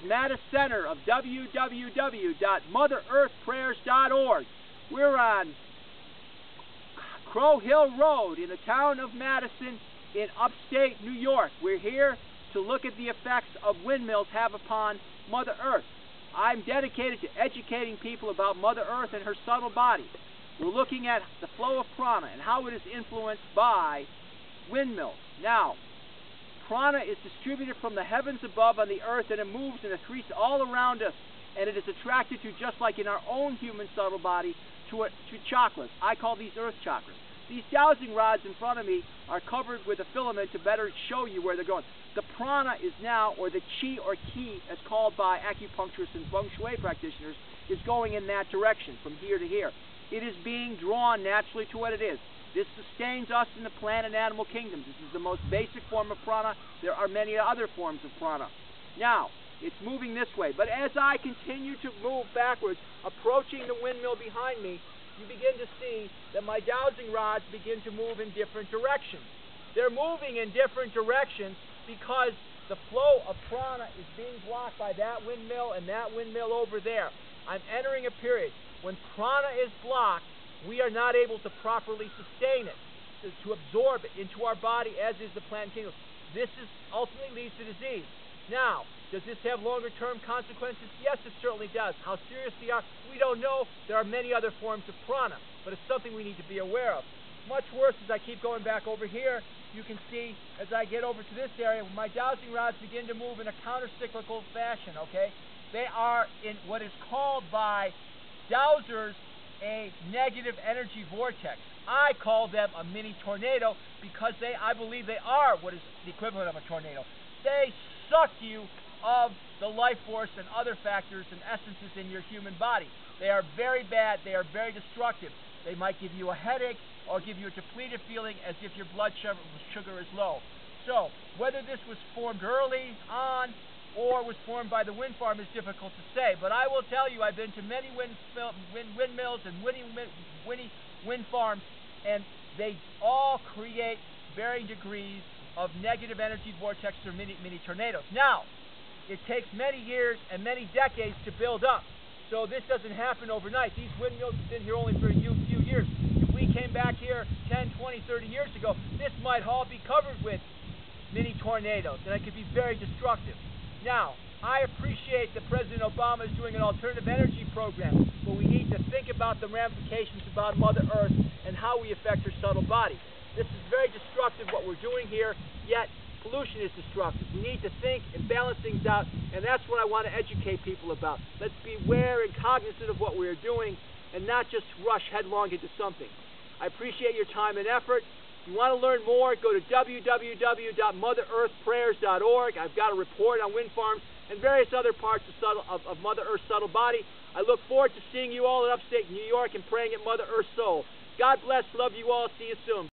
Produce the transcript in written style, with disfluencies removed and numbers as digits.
Mattis Center of www.motherearthprayers.org. We're on Crow Hill Road in the town of Madison in upstate New York. We're here to look at the effects of windmills have upon Mother Earth. I'm dedicated to educating people about Mother Earth and her subtle body. We're looking at the flow of prana and how it is influenced by windmills. Now, prana is distributed from the heavens above on the earth, and it moves and accretes all around us, and it is attracted to, just like in our own human subtle body, to chakras. I call these earth chakras. These dowsing rods in front of me are covered with a filament to better show you where they're going. The prana is now, or the chi or ki as called by acupuncturists and feng shui practitioners, is going in that direction from here to here. It is being drawn naturally to what it is. This sustains us in the plant and animal kingdoms. This is the most basic form of prana. There are many other forms of prana. Now, it's moving this way, but as I continue to move backwards, approaching the windmill behind me, you begin to see that my dowsing rods begin to move in different directions. They're moving in different directions because the flow of prana is being blocked by that windmill and that windmill over there. I'm entering a period when prana is blocked. We are not able to properly sustain it, to absorb it into our body, as is the plant kingdom. This ultimately leads to disease. Now, does this have longer-term consequences? Yes, it certainly does. How serious they are, we don't know. There are many other forms of prana, but it's something we need to be aware of. Much worse, as I keep going back over here, you can see as I get over to this area, my dowsing rods begin to move in a counter-cyclical fashion, okay? They are in what is called by dowsers a negative energy vortex. I call them a mini tornado because I believe they are what is the equivalent of a tornado. They suck you of the life force and other factors and essences in your human body. They are very bad. They are very destructive. They might give you a headache or give you a depleted feeling as if your blood sugar is low. So, whether this was formed early on or was formed by the wind farm is difficult to say. But I will tell you, I've been to many windmills and wind farms, and they all create varying degrees of negative energy vortexes or mini tornadoes. Now, it takes many years and many decades to build up. So this doesn't happen overnight. These windmills have been here only for a few years. If we came back here 10, 20, 30 years ago, this might all be covered with mini tornadoes, and it could be very destructive. Now, I appreciate that President Obama is doing an alternative energy program, but we need to think about the ramifications about Mother Earth and how we affect her subtle body. This is very destructive what we're doing here, yet pollution is destructive. We need to think and balance things out, and that's what I want to educate people about. Let's be aware and cognizant of what we're doing and not just rush headlong into something. I appreciate your time and effort. If you want to learn more, go to www.motherearthprayers.org. I've got a report on wind farms and various other parts of Mother Earth's subtle body. I look forward to seeing you all in upstate New York and praying at Mother Earth's soul. God bless. Love you all. See you soon.